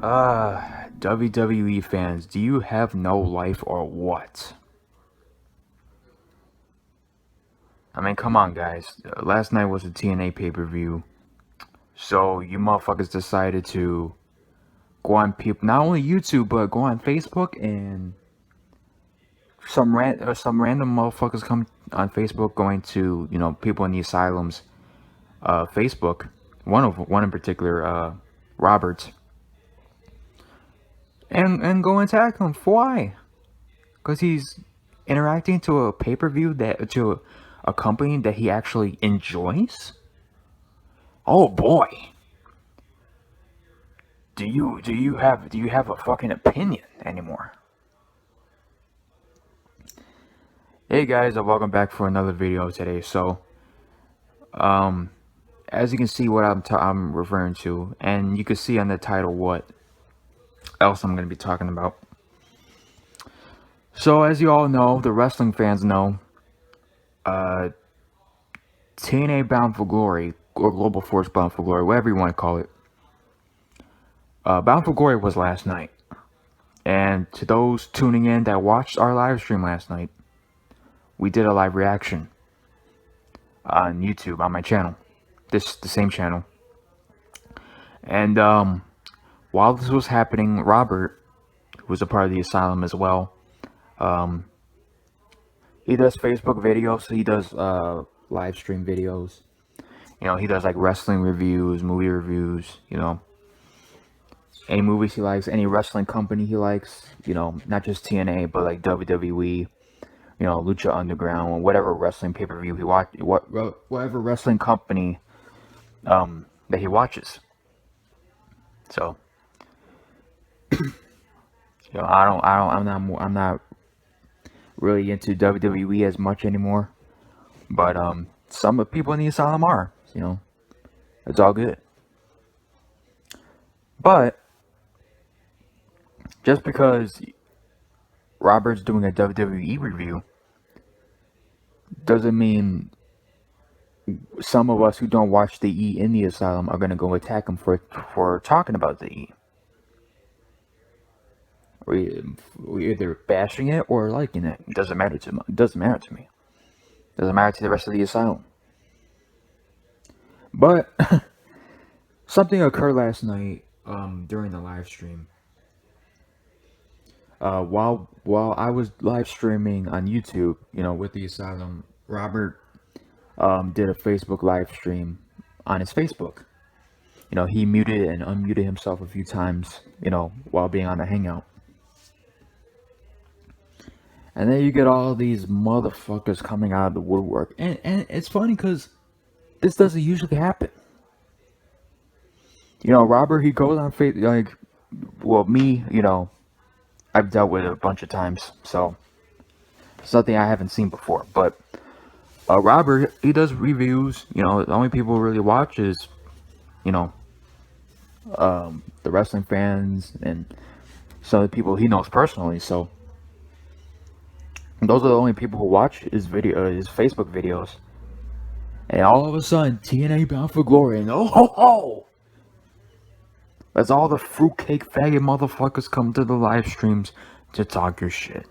WWE fans, do you have no life or what? I mean, come on, guys. Last night was a TNA pay-per-view, so you motherfuckers decided to go on people, not only YouTube, but go on Facebook, and some random motherfuckers come on Facebook going to people in the asylums, Facebook. One in particular, Robert, and go and attack him. Why? Because he's interacting to a pay-per-view to a company that he actually enjoys. Oh boy, do you have a fucking opinion anymore? Hey guys, and welcome back for another video today. So, as you can see, what I'm referring to, and you can see on the title what else I'm going to be talking about. So, as you all know, the wrestling fans know, TNA Bound for Glory, or Global Force Bound for Glory, whatever you want to call it. Bound for Glory was last night. And to those tuning in that watched our live stream last night, we did a live reaction on YouTube, on my channel. The same channel. And while this was happening, Robert, who was a part of the asylum as well, he does Facebook videos, he does live stream videos. He does like wrestling reviews, movie reviews, any movies he likes, any wrestling company he likes, not just TNA, but like WWE, Lucha Underground, whatever wrestling pay-per-view he whatever wrestling company that he watches. So, I'm not really into WWE as much anymore, but some people in the asylum are, it's all good. But just because Robert's doing a WWE review doesn't mean some of us who don't watch the E in the asylum are gonna go attack him for talking about the E. We're either bashing it or liking it. It doesn't matter to me. It doesn't matter to me. It doesn't matter to the rest of the asylum. But something occurred last night during the live stream. While I was live streaming on YouTube, with the asylum, Robert did a Facebook live stream on his Facebook. He muted and unmuted himself a few times, while being on the hangout. And then you get all these motherfuckers coming out of the woodwork. And it's funny because this doesn't usually happen. Robert, he goes on Facebook, like, well, me, I've dealt with it a bunch of times, so it's nothing I haven't seen before. But Robert, he does reviews. The only people who really watch is, the wrestling fans and some of the people he knows personally. So those are the only people who watch his Facebook videos. And all of a sudden, TNA Bound for Glory, and oh ho ho! As all the fruitcake faggot motherfuckers come to the live streams to talk your shit.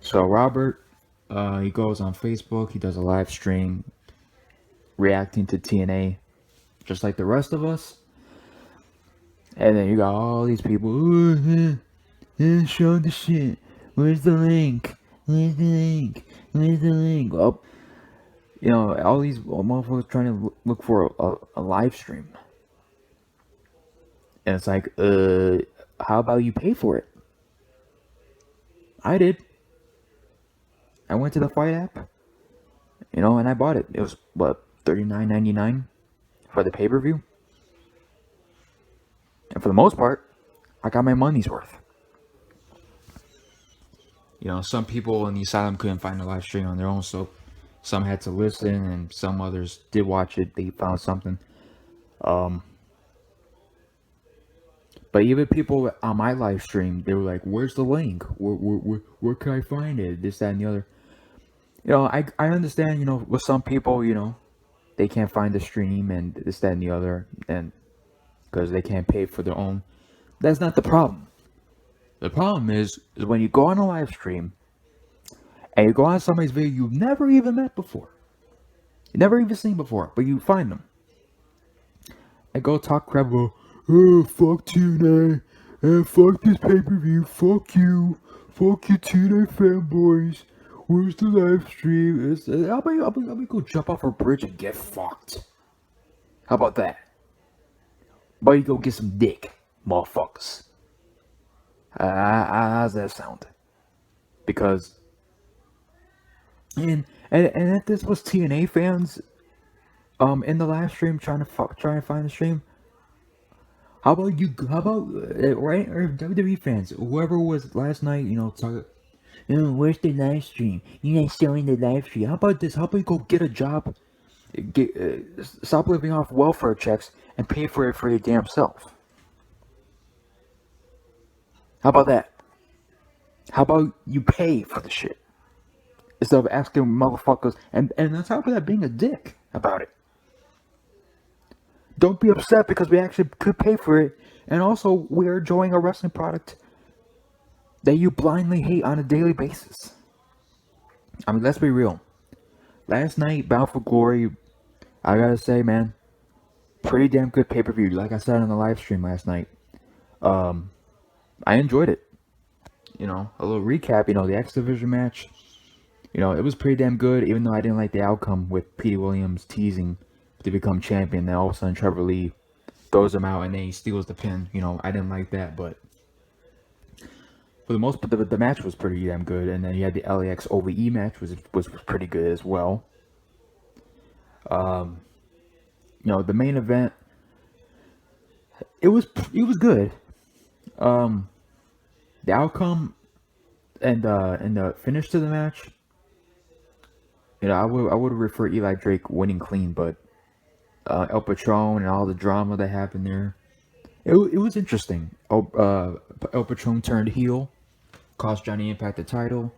So Robert, he goes on Facebook, he does a live stream reacting to TNA, just like the rest of us. And then you got all these people, show the shit. Where's the link? Where's the link? Where's the link? Oh, all these motherfuckers trying to look for a live stream. And it's like, how about you pay for it? I did. I went to the Fight app, and I bought it. It was, what, $39.99 for the pay-per-view? And for the most part, I got my money's worth. Some people in the asylum couldn't find the live stream on their own, so some had to listen, and some others did watch it. They found something. But even people on my live stream, they were like, "Where's the link? Where can I find it? This, that, and the other." I understand. With some people, they can't find the stream and this, that, and the other, and because they can't pay for their own. That's not the problem. The problem is when you go on a live stream and you go on somebody's video you've never even met before, you never even seen before, but you find them and go talk crap about, oh, fuck TNA, and fuck this pay-per-view, fuck you TNA fanboys, where's the live stream? I'll be go jump off a bridge and get fucked. How about that? But you go get some dick, motherfuckers. How's that sound? Because, and if this was TNA fans, in the live stream trying to find the stream, how about right, or WWE fans, whoever was last night, talking, where's the live stream? You're not showing the live stream. How about this? How about you go get a job, stop living off welfare checks, and pay for it for your damn self? How about that? How about you pay for the shit instead of asking motherfuckers, and on top of that, being a dick about it. Don't be upset because we actually could pay for it, and also we're enjoying a wrestling product that you blindly hate on a daily basis. I mean, let's be real. Last night, Bound for Glory, I gotta say, man, pretty damn good pay-per-view. Like I said on the live stream last night, I enjoyed it. A little recap, the X Division match, it was pretty damn good, even though I didn't like the outcome with Petey Williams teasing to become champion. Then all of a sudden Trevor Lee throws him out and then he steals the pin. I didn't like that, but for the most part, the match was pretty damn good. And then you had the LAX OVE match, was pretty good as well. The main event, it was good. The outcome and the finish to the match, I would refer Eli Drake winning clean, but El Patron and all the drama that happened there, it was interesting. El Patron turned heel, cost Johnny Impact the title.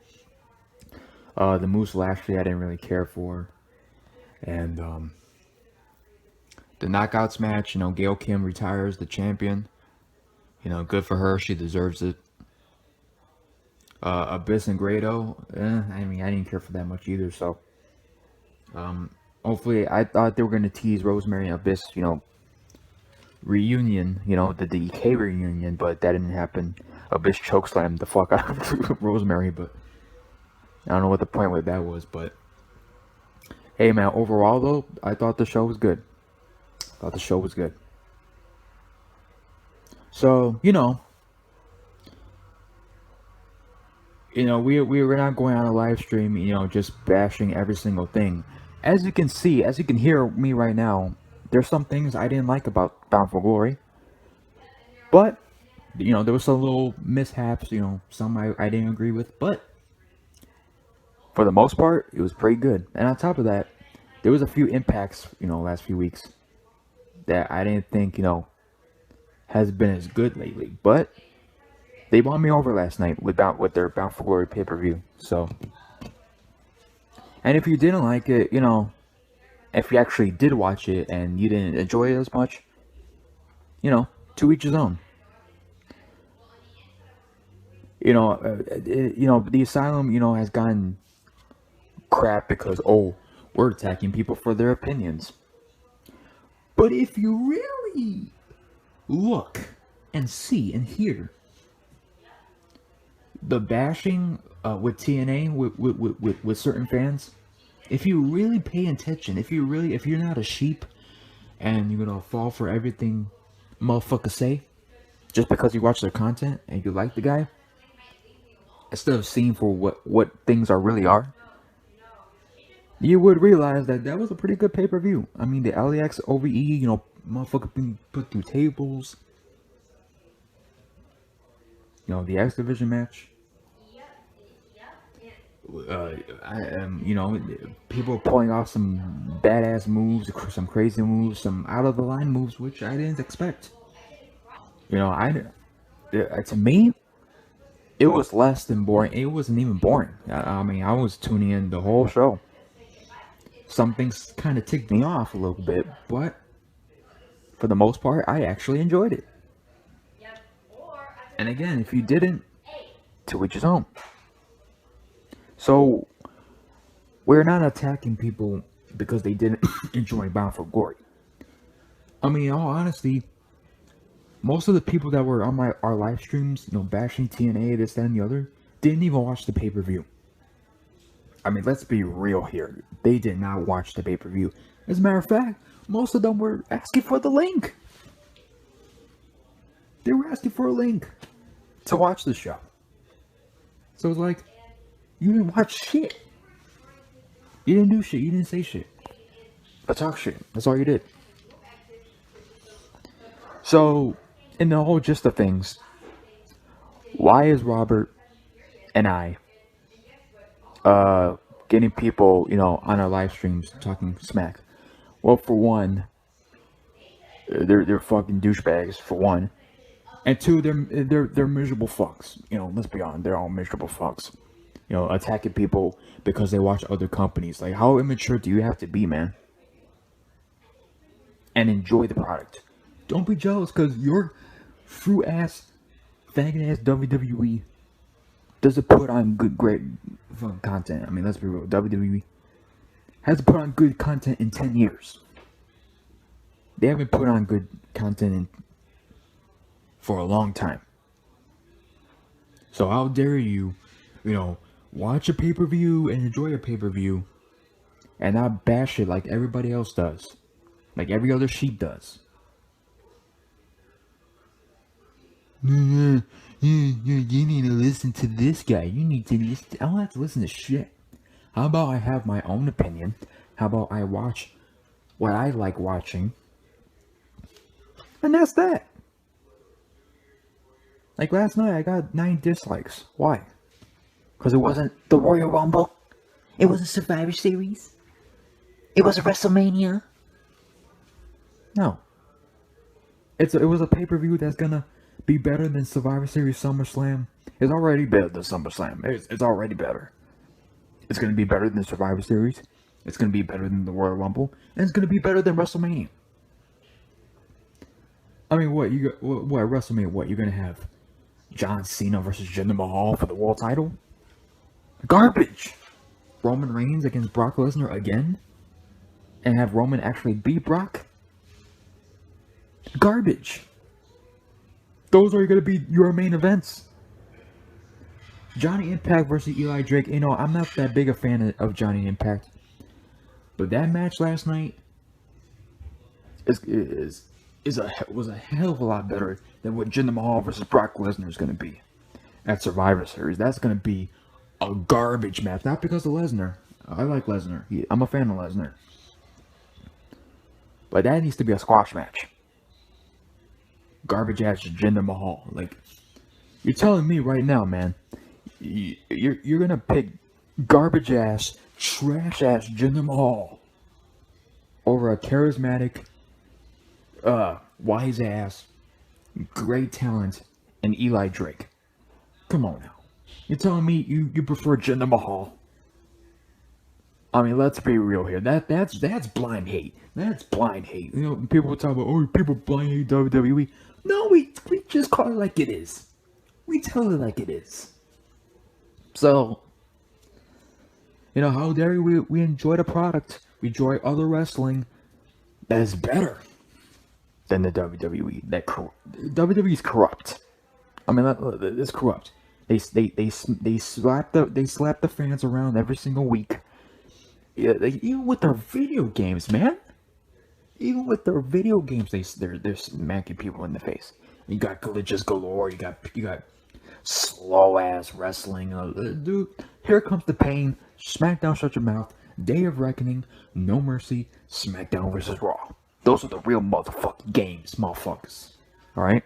The Moose Lashley I didn't really care for, and the Knockouts match, Gail Kim retires the champion. Good for her, she deserves it. Abyss and Grado, I didn't care for that much either, so hopefully, I thought they were going to tease Rosemary and Abyss, reunion, the DK reunion, but that didn't happen. Abyss chokeslammed the fuck out of Rosemary, but I don't know what the point with that was, but hey, man, overall, though, I thought the show was good. So, we're not going on a live stream, just bashing every single thing. As you can see, as you can hear me right now, there's some things I didn't like about Bound for Glory. But, there was some little mishaps, some I didn't agree with. But, for the most part, it was pretty good. And on top of that, there was a few impacts, last few weeks that I didn't think, has been as good lately. But they won me over last night with their Bound for Glory pay-per-view. So, and if you didn't like it, if you actually did watch it and you didn't enjoy it as much, to each his own. The Asylum, has gotten crap because, we're attacking people for their opinions. But if you really look and see and hear the bashing with TNA with certain fans, if you really pay attention, if you're not a sheep and you're gonna fall for everything motherfuckers say just because you watch their content and you like the guy, instead of seeing for what things really are, you would realize that was a pretty good pay-per-view. I mean, the LAX OVE, motherfucker being put through tables. The X Division match. People pulling off some badass moves, some crazy moves, some out of the line moves, which I didn't expect. To me, it was less than boring. It wasn't even boring. I was tuning in the whole show. Some things kind of ticked me off a little bit, but for the most part, I actually enjoyed it. And again, if you didn't, to each his own. So, we're not attacking people because they didn't enjoy Bound for Glory. I mean, in all honesty, most of the people that were on our live streams, bashing TNA, this, that, and the other, didn't even watch the pay-per-view. I mean, let's be real here. They did not watch the pay-per-view. As a matter of fact, most of them were asking for the link. They were asking for a link to watch the show. So it's like, you didn't watch shit. You didn't do shit. You didn't say shit. But talk shit. That's all you did. So, in the whole gist of things, why is Robert and I getting people, on our live streams talking smack? Well, for one, they're fucking douchebags, for one. And two, they're miserable fucks. Let's be honest, they're all miserable fucks. Attacking people because they watch other companies. Like, how immature do you have to be, man? And enjoy the product. Don't be jealous because your fruit ass, faggot ass WWE doesn't put on great fucking content. I mean, let's be real. WWE hasn't put on good content in 10 years. They haven't put on good content for a long time. So how dare you, watch a pay-per-view and enjoy a pay-per-view and not bash it like everybody else does. Like every other sheep does. You need to listen to this guy. You need to listen. I don't have to listen to shit. How about I have my own opinion? How about I watch what I like watching? And that's that. Like last night, I got 9 dislikes. Why? Because it wasn't the Royal Rumble. It was a Survivor Series. It was a WrestleMania. No. It was a pay-per-view that's gonna be better than Survivor Series SummerSlam. It's already better than SummerSlam. It's already better. It's gonna be better than Survivor Series. It's gonna be better than the Royal Rumble, and it's gonna be better than WrestleMania. I mean, what WrestleMania? What you're gonna have? John Cena versus Jinder Mahal for the world title? Garbage. Roman Reigns against Brock Lesnar again, and have Roman actually beat Brock? Garbage. Those are going to be your main events. Johnny Impact versus Eli Drake. I'm not that big a fan of Johnny Impact, but that match last night was a hell of a lot better than what Jinder Mahal versus Brock Lesnar is going to be at Survivor Series. That's going to be a garbage match. Not because of Lesnar. I like Lesnar. I'm a fan of Lesnar. But that needs to be a squash match. Garbage ass Jinder Mahal. Like, you're telling me right now, man, you're gonna pick garbage ass, trash ass Jinder Mahal over a charismatic, wise ass, great talent, and Eli Drake. Come on now. You're telling me you prefer Jinder Mahal? I mean, let's be real here. That's blind hate. That's blind hate. People talk about, people blind hate WWE. No, we just call it like it is. We tell it like it is. So, how dare we enjoy the product. We enjoy other wrestling that is better than the WWE. WWE is corrupt. I mean, it's corrupt. They slap the fans around every single week. Yeah, even with their video games, man. Even with their video games, they're smacking people in the face. You got glitches galore. You got slow ass wrestling. Dude, here comes the pain. SmackDown, shut your mouth. Day of Reckoning, No Mercy, SmackDown versus Raw. Those are the real motherfucking games, motherfuckers. All right,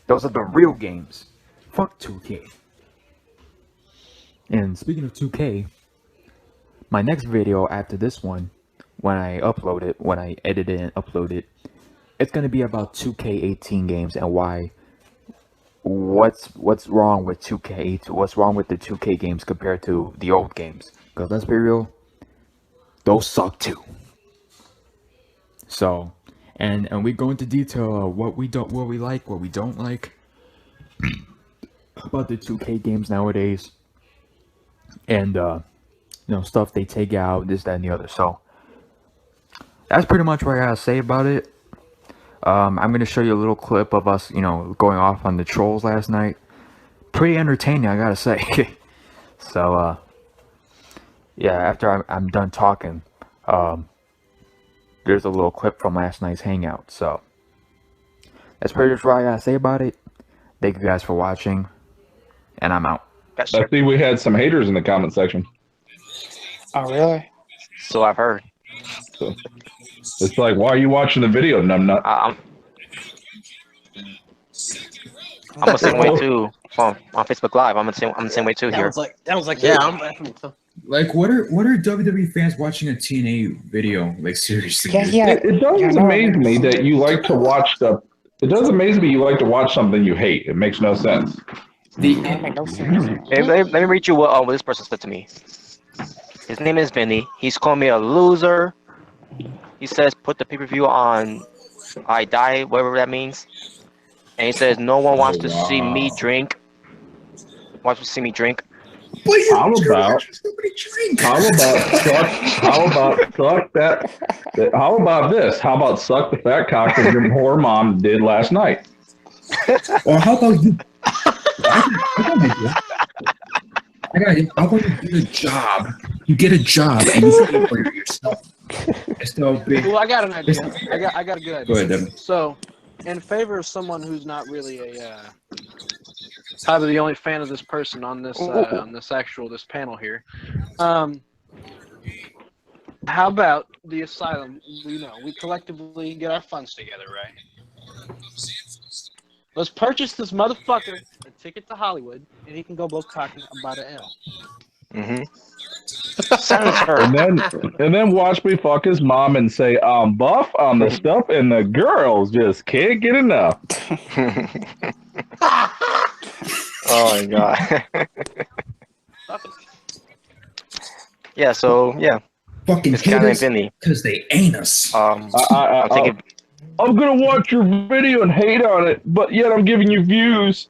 those are the real games. Fuck 2K. And speaking of 2K, my next video after this one, when I edit it and upload it, it's gonna be about 2K18 games and what's wrong with 2K, what's wrong with the 2K games compared to the old games. Because let's be real, those suck too. So, and we go into detail what we like, what we don't like about the 2K games nowadays, and stuff they take out, this, that, and the other. So that's pretty much what I gotta say about it. I'm gonna show you a little clip of us, going off on the trolls last night. Pretty entertaining, I gotta say. So, yeah, after I'm done talking, there's a little clip from last night's hangout. So that's pretty much what I gotta say about it. Thank you guys for watching, and I'm out. I see we had some haters in the comment section. Oh, really? So I've heard. So it's like, why are you watching the video, numbnut? I'm the same way too. On Facebook Live, I'm the same way too here. That was like, yeah, I'm Like, what are WWE fans watching a TNA video? Like, seriously? Yeah. It does amaze me that you like to watch stuff. It does amaze me you like to watch something you hate. It makes no sense. That make no sense. Let me read you what this person said to me. His name is Vinny. He's calling me a loser. He says, put the pay-per-view on I die, whatever that means. And he says, no one wants to see me drink. Wants to see me drink. How about this? How about suck the fat cock that your poor mom did last night? Or how about you? How about you get a job? You get a job and you pay for yourself. Well, I got an idea. I got a good idea. Go ahead, Devin. So, in favor of someone who's not really probably the only fan of this person on this this panel here, how about the asylum? We collectively get our funds together, right? Let's purchase this motherfucker a ticket to Hollywood, and he can go both talking about an L. And then watch me fuck his mom and say, I'm buff on the stuff, and the girls just can't get enough. Oh my god. Yeah, so yeah. Fucking it's kind of Vinny. Because they ain't us. I'm gonna watch your video and hate on it, but yet I'm giving you views.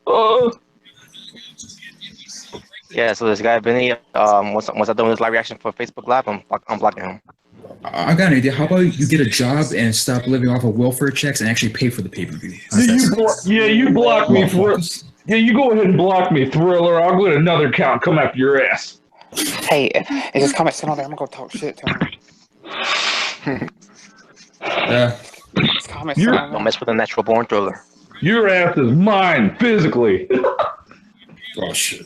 Yeah, so this guy Vinny, once I done this live reaction for Facebook Live, I'm blocking him. I got an idea. How about you get a job and stop living off of welfare checks and actually pay for the pay-per-view? You block me for. Yeah, you go ahead and block me, Thriller. I'll go to another account, come after your ass. Hey, if this comment's still on there, I'm gonna go talk shit to him. This comment's still on there. Don't mess with a natural born Thriller. Your ass is mine, physically. Oh, shit.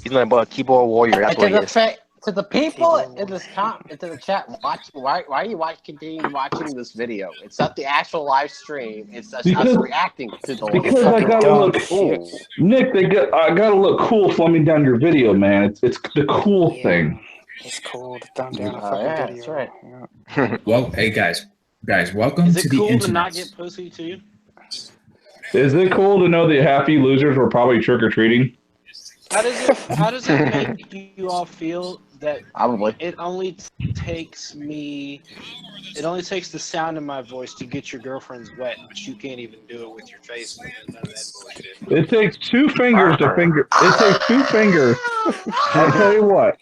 He's not but a keyboard warrior. That's what he is. To the people in this into the chat, why are you continuing watching this video? It's not the actual live stream. It's us reacting to the. Because I gotta look cool, Nick. I gotta look cool slumming down your video, man. It's the cool thing. It's cool to thumb down a fucking video. That's right. Well, hey guys, welcome to the internet. Is it cool to not get pussy to you? Is it cool to know that half you losers were probably trick or treating? How does it make you all feel that probably it only takes the sound of my voice to get your girlfriend's wet, but you can't even do it with your face? None of that bullshit. It takes 2 fingers to finger. It takes 2 fingers. I'll tell you what.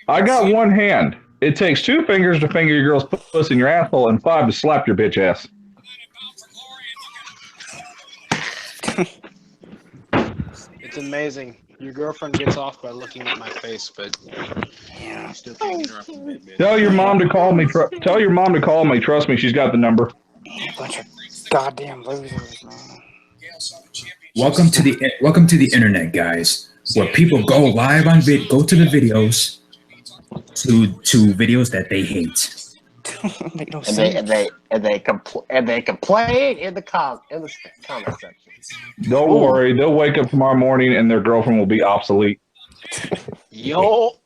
I got 1 hand. It takes 2 fingers to finger your girl's puss in your asshole and 5 to slap your bitch ass. It's amazing. Your girlfriend gets off by looking at my face, but I'm still taking her off the bed. Tell your mom to call me. Tell your mom to call me. Trust me, she's got the number. Bunch of goddamn losers, man. Welcome to the internet, guys, where people go live on go to the videos to videos that they hate. Make no sense. And they complain in the comment section. Don't worry, they'll wake up tomorrow morning and their girlfriend will be obsolete. Yo.